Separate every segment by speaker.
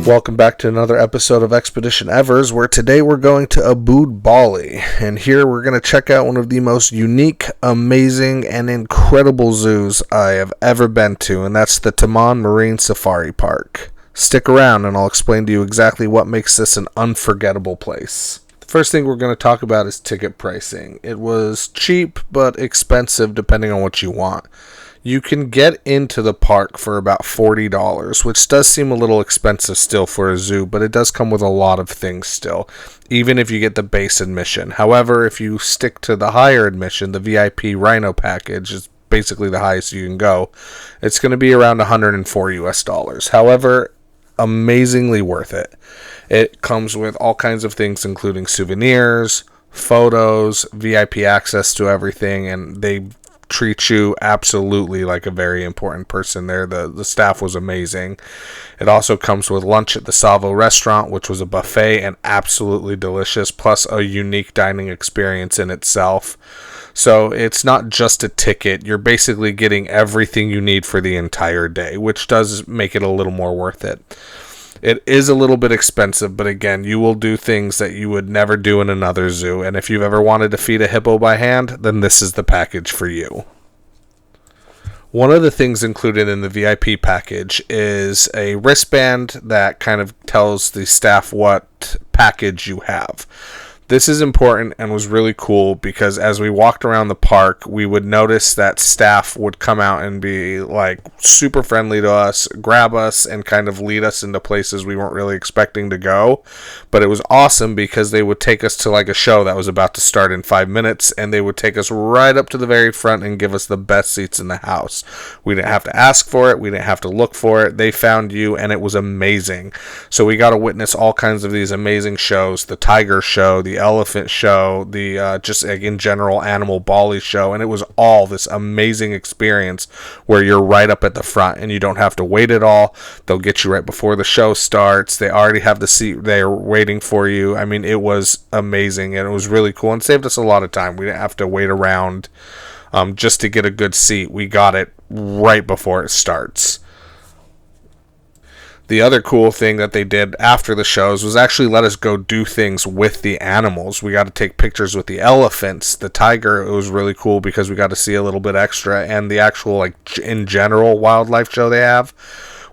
Speaker 1: Welcome back to another episode of Expedition Evers, where today we're going to Ubud, Bali, and here we're going to check out one of the most unique, amazing, and incredible zoos I have ever been to, and that's the Taman Marine Safari Park. Stick around and I'll explain to you exactly what makes this an unforgettable place. The first thing we're going to talk about is ticket pricing. It was cheap but expensive depending on what you want. You can get into the park for about $40, which does seem a little expensive still for a zoo, but it does come with a lot of things still, even if you get the base admission. However, if you stick to the higher admission, the VIP Rhino package is basically the highest you can go. It's going to be around $104. However, amazingly worth it. It comes with all kinds of things, including souvenirs, photos, VIP access to everything, and they treat you absolutely like a very important person there. The staff was amazing. It also comes with lunch at the Savo restaurant, which was a buffet and absolutely delicious, plus a unique dining experience in itself. So it's not just a ticket. You're basically getting everything you need for the entire day, which does make it a little more worth it. It is a little bit expensive, but again, you will do things that you would never do in another zoo, and if you've ever wanted to feed a hippo by hand, then this is the package for you. One of the things included in the VIP package is a wristband that kind of tells the staff what package you have. This is important and was really cool because as we walked around the park, we would notice that staff would come out and be like super friendly to us, grab us, and kind of lead us into places we weren't really expecting to go. But it was awesome because they would take us to like a show that was about to start in 5 minutes, and they would take us right up to the very front and give us the best seats in the house. We didn't have to ask for it. We didn't have to look for it. They found you, and it was amazing. So we got to witness all kinds of these amazing shows, the tiger show, the elephant show, the just like in general animal Bali show, and it was all this amazing experience where you're right up at the front and you don't have to wait at all. They'll get you right before the show starts. They already have the seat there waiting for you. I mean, it was amazing and it was really cool and saved us a lot of time. We didn't have to wait around just to get a good seat. We got it right before it starts. The other cool thing that they did after the shows was actually let us go do things with the animals. We got to take pictures with the elephants, the tiger. It was really cool because we got to see a little bit extra, and the actual, like, in general wildlife show they have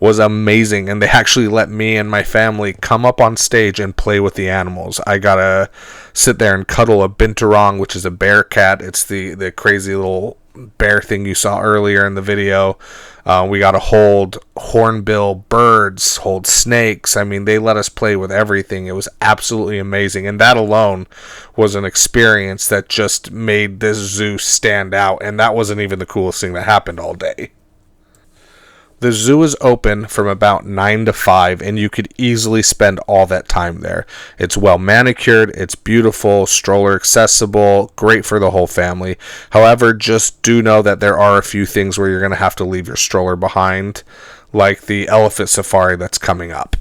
Speaker 1: was amazing, and they actually let me and my family come up on stage and play with the animals. I got to sit there and cuddle a binturong, which is a bear cat. It's the crazy little bear thing you saw earlier in the video. We got to hold hornbill birds, hold snakes. I mean, they let us play with everything. It was absolutely amazing, and that alone was an experience that just made this zoo stand out, and that wasn't even the coolest thing that happened all day. The zoo is open from about 9 to 5, and you could easily spend all that time there. It's well manicured, it's beautiful, stroller accessible, great for the whole family. However, just do know that there are a few things where you're going to have to leave your stroller behind, like the elephant safari that's coming up.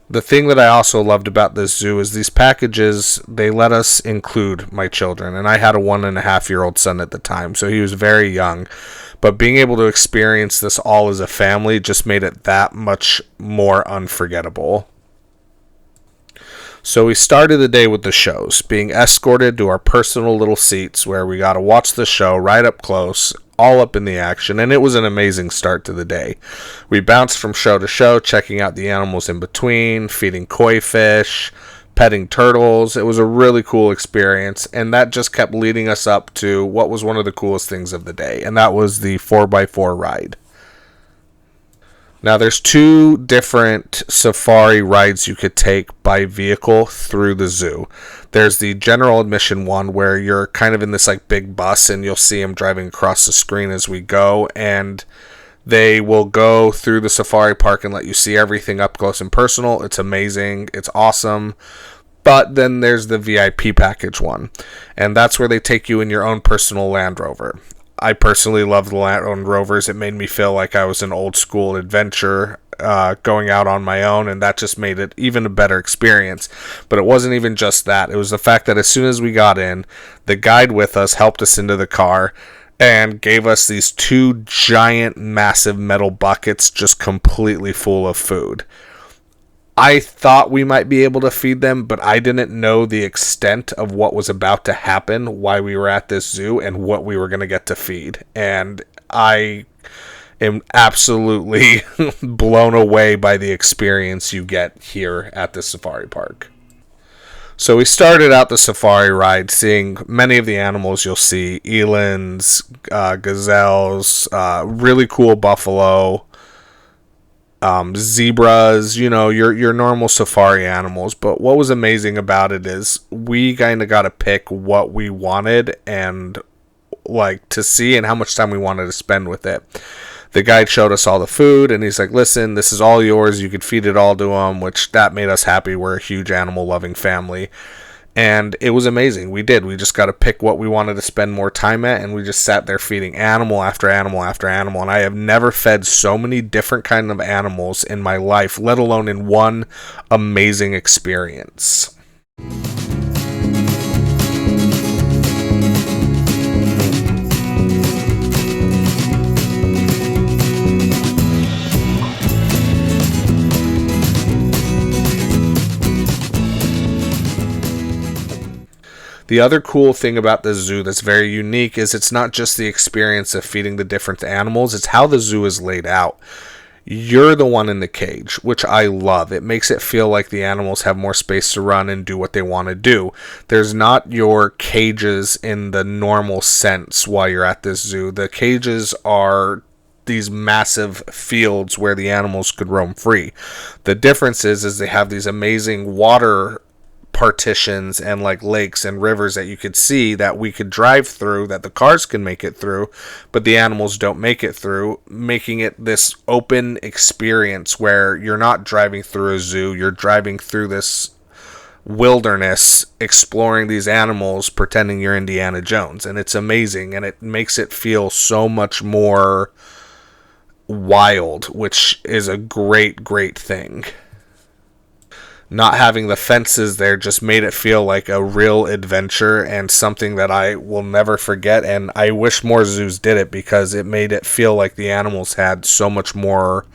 Speaker 1: The thing that I also loved about this zoo is these packages, they let us include my children, and I had a 1.5-year-old son at the time, so he was very young. But being able to experience this all as a family just made it that much more unforgettable. So we started the day with the shows, being escorted to our personal little seats where we got to watch the show right up close, all up in the action, and it was an amazing start to the day. We bounced from show to show, checking out the animals in between, feeding koi fish, petting turtles. It was a really cool experience, and that just kept leading us up to what was one of the coolest things of the day, and that was the 4x4 ride. Now, there's 2 different safari rides you could take by vehicle through the zoo. There's the general admission one where you're kind of in this like big bus, and you'll see them driving across the screen as we go, and they will go through the safari park and let you see everything up close and personal. It's amazing. It's awesome. But then there's the VIP package one, and that's where they take you in your own personal Land Rover. I personally love the Land Rovers. It made me feel like I was an old school adventure going out on my own, and that just made it even a better experience. But it wasn't even just that. It was the fact that as soon as we got in, the guide with us helped us into the car, and gave us these two giant, massive metal buckets just completely full of food. I thought we might be able to feed them, but I didn't know the extent of what was about to happen while we were at this zoo and what we were going to get to feed. And I am absolutely blown away by the experience you get here at the safari park. So we started out the safari ride seeing many of the animals you'll see: elands, gazelles, really cool buffalo, zebras, your normal safari animals. But what was amazing about it is we kind of got to pick what we wanted and like to see and how much time we wanted to spend with it. The guide showed us all the food, and he's like, listen, this is all yours. You could feed it all to them, which that made us happy. We're a huge animal-loving family. And it was amazing. We did. We just got to pick what we wanted to spend more time at, and we just sat there feeding animal after animal after animal. And I have never fed so many different kinds of animals in my life, let alone in one amazing experience. The other cool thing about the zoo that's very unique is it's not just the experience of feeding the different animals, it's how the zoo is laid out. You're the one in the cage, which I love. It makes it feel like the animals have more space to run and do what they want to do. There's not your cages in the normal sense while you're at this zoo. The cages are these massive fields where the animals could roam free. The difference is they have these amazing water partitions and like lakes and rivers that you could see that we could drive through, that the cars can make it through, but the animals don't make it through, making it this open experience where you're not driving through a zoo, you're driving through this wilderness, exploring these animals, pretending you're Indiana Jones. And it's amazing, and it makes it feel so much more wild, which is a great thing. Not having the fences there just made it feel like a real adventure and something that I will never forget. And I wish more zoos did it because it made it feel like the animals had so much more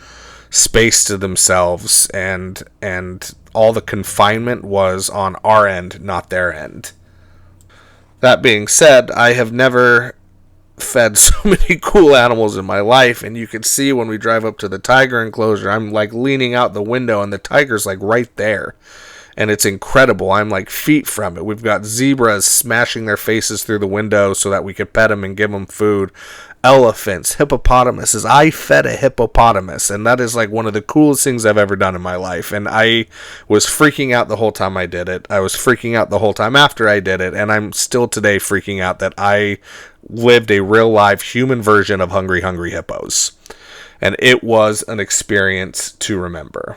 Speaker 1: space to themselves, and all the confinement was on our end, not their end. That being said, I have never fed so many cool animals in my life, and you can see when we drive up to the tiger enclosure, I'm like leaning out the window and the tiger's like right there, and it's incredible. I'm like feet from it. We've got zebras smashing their faces through the window so that we could pet them and give them food. Elephants, hippopotamuses. I fed a hippopotamus, and that is like one of the coolest things I've ever done in my life, and I was freaking out the whole time I did it. I was freaking out the whole time after I did it, and I'm still today freaking out that I lived a real live human version of Hungry Hippos, and it was an experience to remember.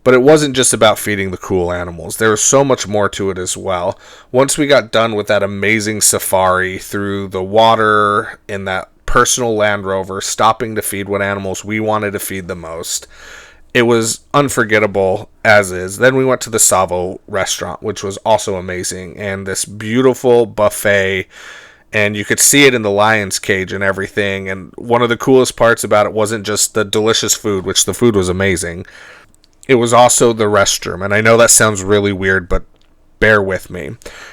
Speaker 1: But it wasn't just about feeding the cool animals. There was so much more to it as well. Once we got done with that amazing safari through the water in that personal Land Rover, stopping to feed what animals we wanted to feed the most, it was unforgettable as is. Then we went to the Savo restaurant, which was also amazing, and this beautiful buffet, and you could see it in the lion's cage and everything. And one of the coolest parts about it wasn't just the delicious food, which the food was amazing. It was also the restroom. And I know that sounds really weird, but bear with me.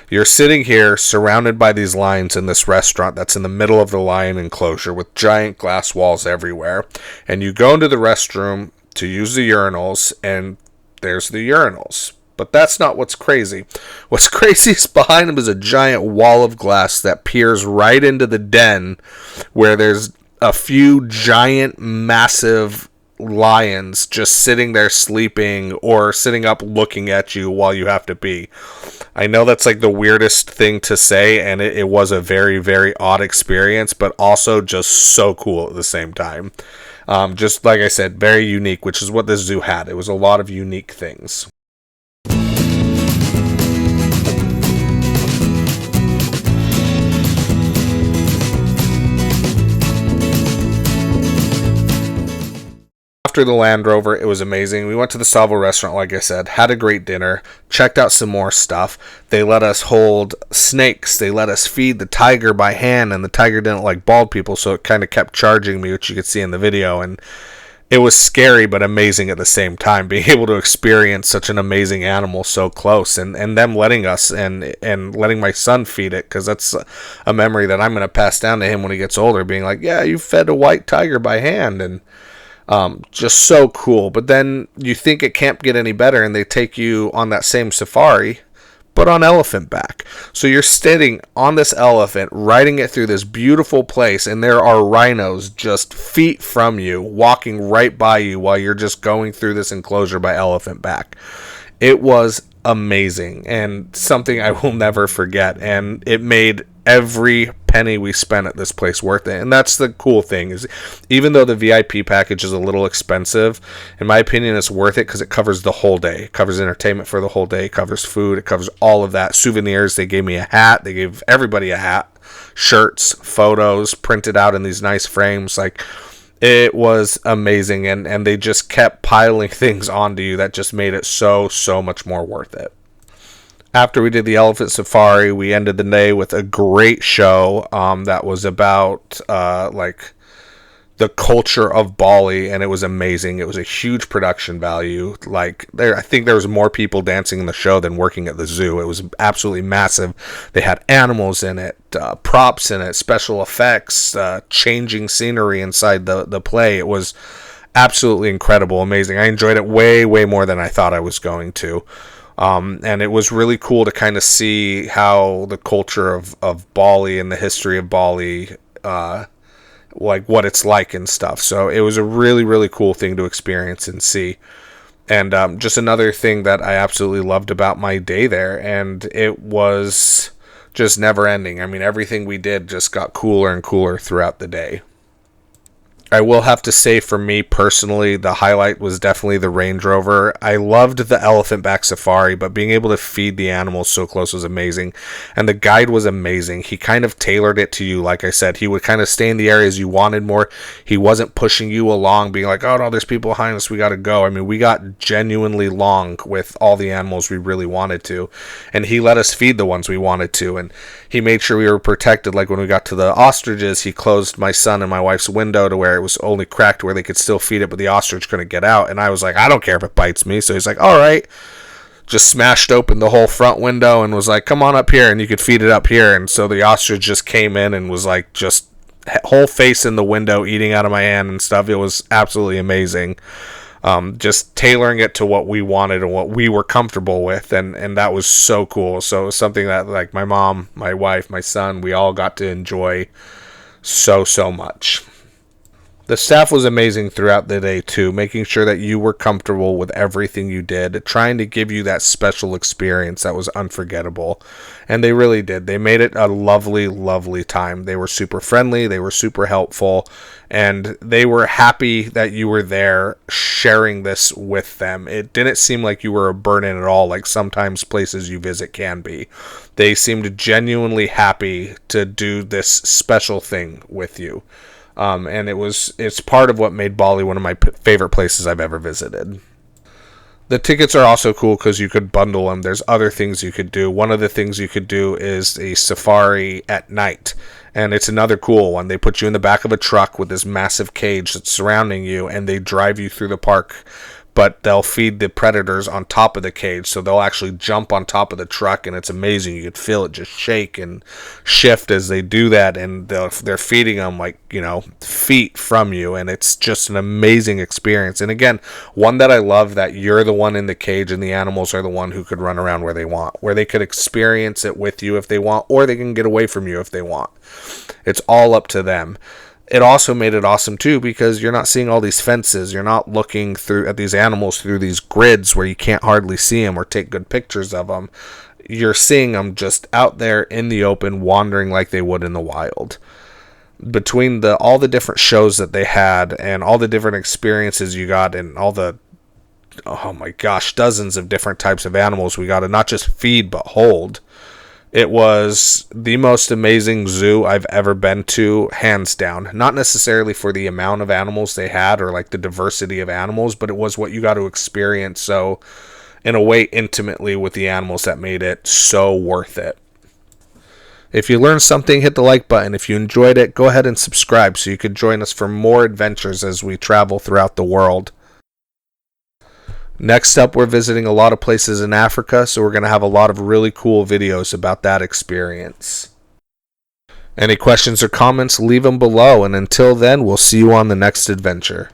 Speaker 1: You're sitting here surrounded by these lions in this restaurant that's in the middle of the lion enclosure with giant glass walls everywhere. And you go into the restroom to use the urinals, and there's the urinals. But that's not what's crazy. What's crazy is behind them is a giant wall of glass that peers right into the den where there's a few giant, massive lions just sitting there sleeping or sitting up looking at you while you have to pee. I know that's like the weirdest thing to say, and it was a very odd experience, but also just so cool at the same time. Just like I said, very unique, which is what this zoo had. It was a lot of unique things. After the Land Rover, it was amazing. We went to the Salvo restaurant, like I said, had a great dinner, checked out some more stuff. They let us hold snakes. They let us feed the tiger by hand, and the tiger didn't like bald people, so it kind of kept charging me, which you could see in the video. And it was scary but amazing at the same time, being able to experience such an amazing animal so close, and them letting us and letting my son feed it, because that's a memory that I'm going to pass down to him when he gets older, being like, yeah, you fed a white tiger by hand. And just so cool. But then you think it can't get any better, and they take you on that same safari, but on elephant back. So you're sitting on this elephant, riding it through this beautiful place, and there are rhinos just feet from you, walking right by you while you're just going through this enclosure by elephant back. It was amazing, and something I will never forget, and it made every penny we spent at this place worth it. And that's the cool thing, is even though the VIP package is a little expensive, in my opinion it's worth it, because it covers the whole day. It covers entertainment for the whole day, it covers food, it covers all of that. Souvenirs, they gave me a hat, they gave everybody a hat, shirts, photos printed out in these nice frames. Like, it was amazing, and they just kept piling things onto you that just made it so much more worth it. After we did the elephant safari, we ended the day with a great show that was about like the culture of Bali, and it was amazing. It was a huge production value. Like, I think there was more people dancing in the show than working at the zoo. It was absolutely massive. They had animals in it, props in it, special effects, changing scenery inside the play. It was absolutely incredible, amazing. I enjoyed it way more than I thought I was going to. And it was really cool to kind of see how the culture of Bali and the history of Bali, like what it's like and stuff. So it was a really cool thing to experience and see. And just another thing that I absolutely loved about my day there, and it was just never ending. I mean, everything we did just got cooler and cooler throughout the day. I will have to say, for me personally, the highlight was definitely the Range Rover. I loved the elephant back safari, but being able to feed the animals so close was amazing. And the guide was amazing. He kind of tailored it to you. Like I said, he would kind of stay in the areas you wanted more. He wasn't pushing you along, being like, oh no, there's people behind us, we got to go. I mean, we got genuinely long with all the animals we really wanted to. And he let us feed the ones we wanted to. And he made sure we were protected. Like when we got to the ostriches, he closed my son and my wife's window to where it was only cracked where they could still feed it, but the ostrich couldn't get out. And I was like, I don't care if it bites me. So he's like, all right. Just smashed open the whole front window and was like, come on up here and you could feed it up here. And so the ostrich just came in and was like, just whole face in the window eating out of my hand and stuff. It was absolutely amazing. Just tailoring it to what we wanted and what we were comfortable with, and that was so cool. So it was something that, like, my mom, my wife, my son, we all got to enjoy so much. The staff was amazing throughout the day too, making sure that you were comfortable with everything you did, trying to give you that special experience that was unforgettable. And they really did. They made it a lovely time. They were super friendly, they were super helpful, and they were happy that you were there sharing this with them. It didn't seem like you were a burden at all, like sometimes places you visit can be. They seemed genuinely happy to do this special thing with you. And it's part of what made Bali one of my favorite places I've ever visited. The tickets are also cool because you could bundle them. There's other things you could do. One of the things you could do is a safari at night. And it's another cool one. They put you in the back of a truck with this massive cage that's surrounding you, and they drive you through the park. But they'll feed the predators on top of the cage, so they'll actually jump on top of the truck, and it's amazing. You could feel it just shake and shift as they do that, and they're feeding them like, feet from you, and it's just an amazing experience. And again, one that I love, that you're the one in the cage and the animals are the one who could run around where they want, where they could experience it with you if they want, or they can get away from you if they want. It's all up to them. It also made it awesome too, because you're not seeing all these fences. You're not looking at these animals through these grids where you can't hardly see them or take good pictures of them. You're seeing them just out there in the open, wandering like they would in the wild. Between all the different shows that they had and all the different experiences you got, and all the, oh my gosh, dozens of different types of animals we got to not just feed but hold, It was the most amazing zoo I've ever been to, hands down. Not necessarily for the amount of animals they had or like the diversity of animals, but it was what you got to experience so, in a way, intimately with the animals that made it so worth it. If you learned something, hit the like button. If you enjoyed it, go ahead and subscribe so you can join us for more adventures as we travel throughout the world. Next up, we're visiting a lot of places in Africa, so we're going to have a lot of really cool videos about that experience. Any questions or comments, leave them below, and until then, we'll see you on the next adventure.